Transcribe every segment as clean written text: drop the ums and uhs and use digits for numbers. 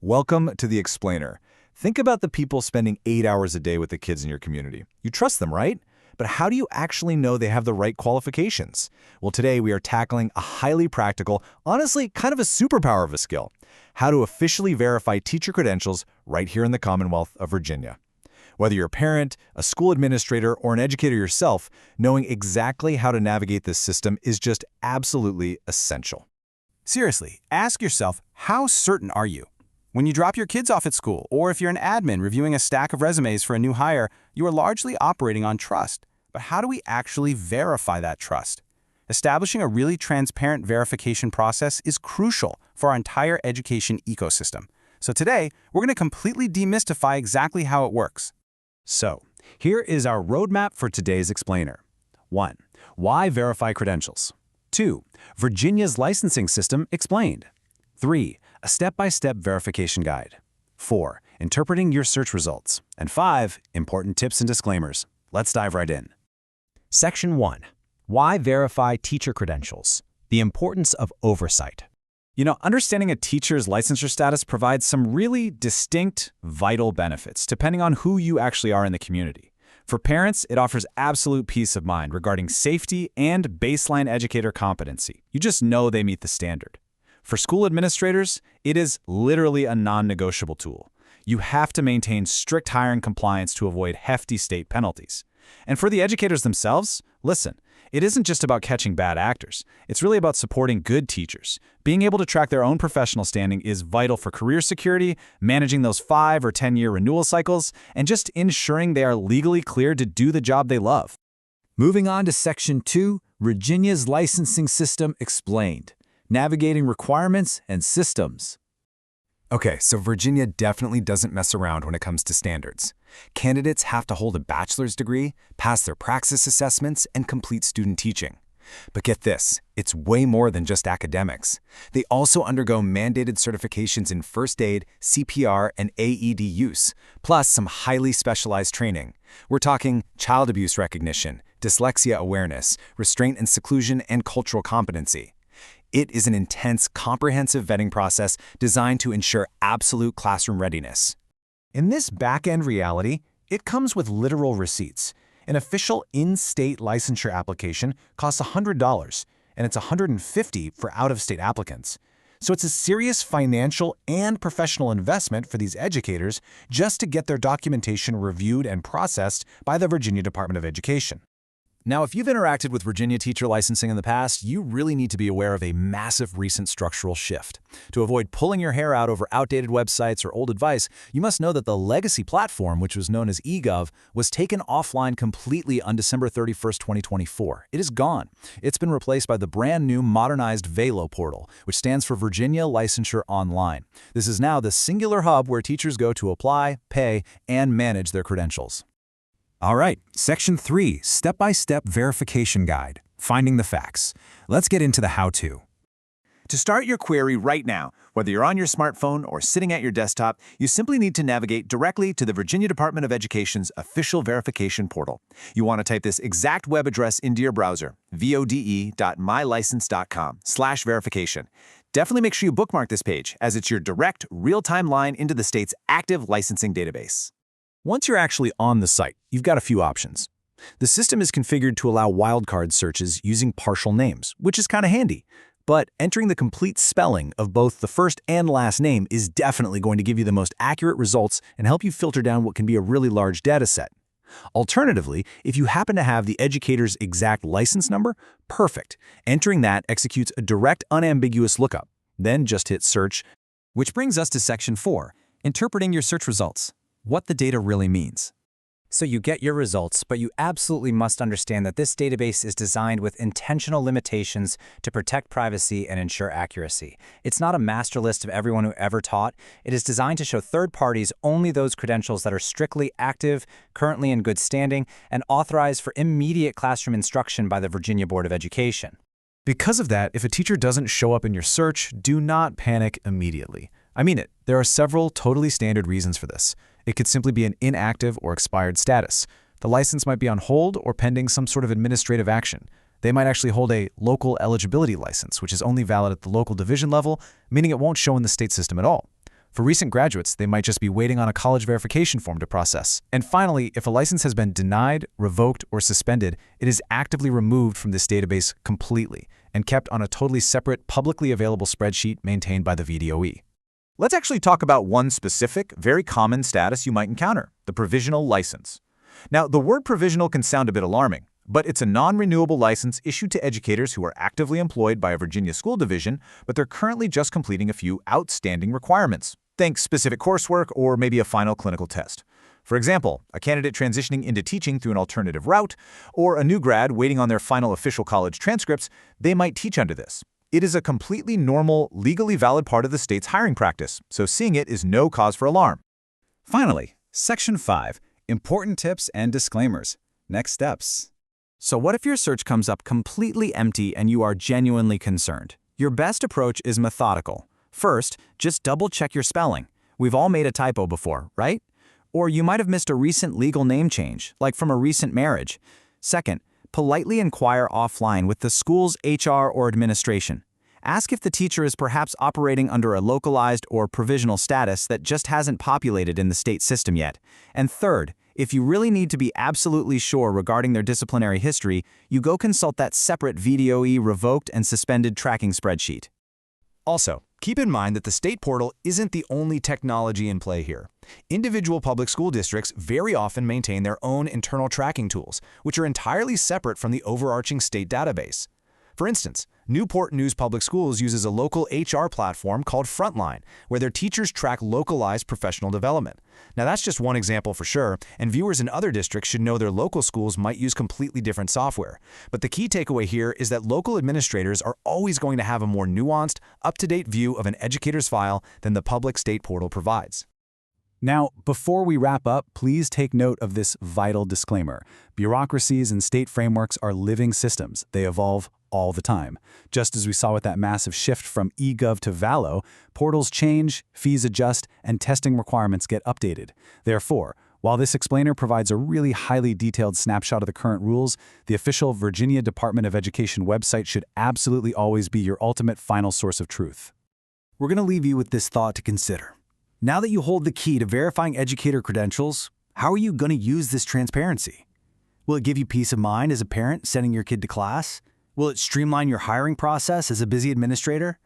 Welcome to The Explainer. Think about the people spending 8 hours a day with the kids in your community. You trust them, right? But how do you actually know they have the right qualifications? Well, today we are tackling a highly practical, honestly, kind of a superpower of a skill: how to officially verify teacher credentials right here in the Commonwealth of Virginia. Whether you're a parent, a school administrator, or an educator yourself, knowing exactly how to navigate this system is just absolutely essential. Seriously, ask yourself, how certain are you? When you drop your kids off at school, or if you're an admin reviewing a stack of resumes for a new hire, you are largely operating on trust. But how do we actually verify that trust? Establishing a really transparent verification process is crucial for our entire education ecosystem. So today, we're going to completely demystify exactly how it works. So, here is our roadmap for today's explainer. 1. Why verify credentials? 2. Virginia's licensing system explained. 3. A step-by-step verification guide. 4. Interpreting your search results. And 5. Important tips and disclaimers. Let's dive right in. Section 1. Why verify teacher credentials? The importance of oversight. Understanding a teacher's licensure status provides some really distinct, vital benefits, depending on who you actually are in the community. For parents, it offers absolute peace of mind regarding safety and baseline educator competency. You just know they meet the standard. For school administrators, it is literally a non-negotiable tool. You have to maintain strict hiring compliance to avoid hefty state penalties. And for the educators themselves, listen, it isn't just about catching bad actors. It's really about supporting good teachers. Being able to track their own professional standing is vital for career security, managing those 5 or 10-year renewal cycles, and just ensuring they are legally cleared to do the job they love. Moving on to Section 2, Virginia's licensing system explained. Navigating requirements and systems. Okay, so Virginia definitely doesn't mess around when it comes to standards. Candidates have to hold a bachelor's degree, pass their praxis assessments, and complete student teaching. But get this, it's way more than just academics. They also undergo mandated certifications in first aid, CPR, and AED use, plus some highly specialized training. We're talking child abuse recognition, dyslexia awareness, restraint and seclusion, and cultural competency. It is an intense, comprehensive vetting process designed to ensure absolute classroom readiness. In this back-end reality, it comes with literal receipts. An official in-state licensure application costs $100, and it's $150 for out-of-state applicants. So it's a serious financial and professional investment for these educators just to get their documentation reviewed and processed by the Virginia Department of Education. Now, if you've interacted with Virginia teacher licensing in the past, you really need to be aware of a massive recent structural shift. To avoid pulling your hair out over outdated websites or old advice, you must know that the legacy platform, which was known as eGov, was taken offline completely on December 31st, 2024. It is gone. It's been replaced by the brand new modernized VALO portal, which stands for Virginia Licensure Online. This is now the singular hub where teachers go to apply, pay, and manage their credentials. All right, Section 3, Step-by-Step Verification Guide, Finding the Facts. Let's get into the how-to. To start your query right now, whether you're on your smartphone or sitting at your desktop, you simply need to navigate directly to the Virginia Department of Education's official verification portal. You want to type this exact web address into your browser, vode.mylicense.com/verification. Definitely make sure you bookmark this page, as it's your direct, real-time line into the state's active licensing database. Once you're actually on the site, you've got a few options. The system is configured to allow wildcard searches using partial names, which is kind of handy. But entering the complete spelling of both the first and last name is definitely going to give you the most accurate results and help you filter down what can be a really large data set. Alternatively, if you happen to have the educator's exact license number, perfect. Entering that executes a direct, unambiguous lookup. Then just hit search. Which brings us to Section 4, Interpreting your search results. What the data really means. So you get your results, but you absolutely must understand that this database is designed with intentional limitations to protect privacy and ensure accuracy. It's not a master list of everyone who ever taught. It is designed to show third parties only those credentials that are strictly active, currently in good standing, and authorized for immediate classroom instruction by the Virginia Board of Education. Because of that, if a teacher doesn't show up in your search, do not panic immediately. I mean it. There are several totally standard reasons for this. It could simply be an inactive or expired status. The license might be on hold or pending some sort of administrative action. They might actually hold a local eligibility license, which is only valid at the local division level, meaning it won't show in the state system at all. For recent graduates, they might just be waiting on a college verification form to process. And finally, if a license has been denied, revoked, or suspended, it is actively removed from this database completely and kept on a totally separate, publicly available spreadsheet maintained by the VDOE. Let's actually talk about one specific, very common status you might encounter, the provisional license. Now, the word provisional can sound a bit alarming, but it's a non-renewable license issued to educators who are actively employed by a Virginia school division, but they're currently just completing a few outstanding requirements. Think specific coursework or maybe a final clinical test. For example, a candidate transitioning into teaching through an alternative route, or a new grad waiting on their final official college transcripts, they might teach under this. It is a completely normal, legally valid part of the state's hiring practice, so seeing it is no cause for alarm. Finally, Section 5, Important Tips and Disclaimers. Next steps. So what if your search comes up completely empty and you are genuinely concerned? Your best approach is methodical. First, just double-check your spelling. We've all made a typo before, right? Or you might have missed a recent legal name change, like from a recent marriage. Second, politely inquire offline with the school's HR or administration. Ask if the teacher is perhaps operating under a localized or provisional status that just hasn't populated in the state system yet. And third, if you really need to be absolutely sure regarding their disciplinary history, you go consult that separate VDOE revoked and suspended tracking spreadsheet. Also, keep in mind that the state portal isn't the only technology in play here. Individual public school districts very often maintain their own internal tracking tools, which are entirely separate from the overarching state database. For instance, Newport News Public Schools uses a local HR platform called Frontline, where their teachers track localized professional development. Now that's just one example for sure, and viewers in other districts should know their local schools might use completely different software. But the key takeaway here is that local administrators are always going to have a more nuanced, up-to-date view of an educator's file than the public state portal provides. Now, before we wrap up, please take note of this vital disclaimer. Bureaucracies and state frameworks are living systems. They evolve all the time. Just as we saw with that massive shift from eGov to Valo, portals change, fees adjust, and testing requirements get updated. Therefore, while this explainer provides a really highly detailed snapshot of the current rules, the official Virginia Department of Education website should absolutely always be your ultimate final source of truth. We're going to leave you with this thought to consider. Now that you hold the key to verifying educator credentials, how are you going to use this transparency? Will it give you peace of mind as a parent sending your kid to class? Will it streamline your hiring process as a busy administrator?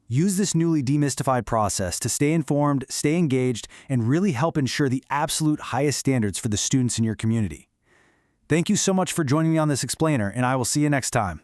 Use this newly demystified process to stay informed, stay engaged, and really help ensure the absolute highest standards for the students in your community. Thank you so much for joining me on this explainer, and I will see you next time.